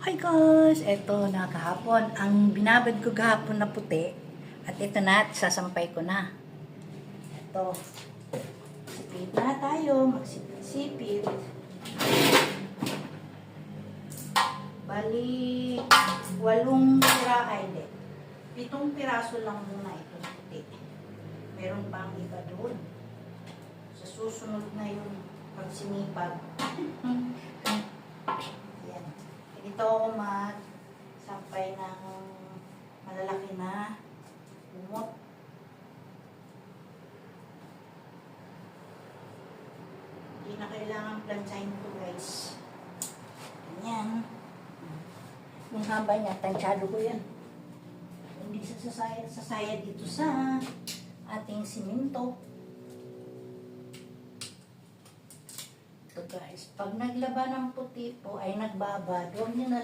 Hi guys! Ito na kahapon. Ang binabad ko kahapon na puti. At ito na, sasampay ko na. Ito. Sipit na tayo. Magsipit-sipit. Bali, 8 pira ay hindi. 7 piraso lang muna itong puti. Meron pang iba doon. Sa susunod na yung pagsinipag. Yan. Dito ako magsampay ng malalaki na umot. Hindi na kailangan planchahin ito guys. Ganyan. Yung haba niya, tansyado ko yan. Hindi sasaya dito sa ating simento. Ito guys, pag naglaba ng puti po ay nagbabad, huwag nyo na lang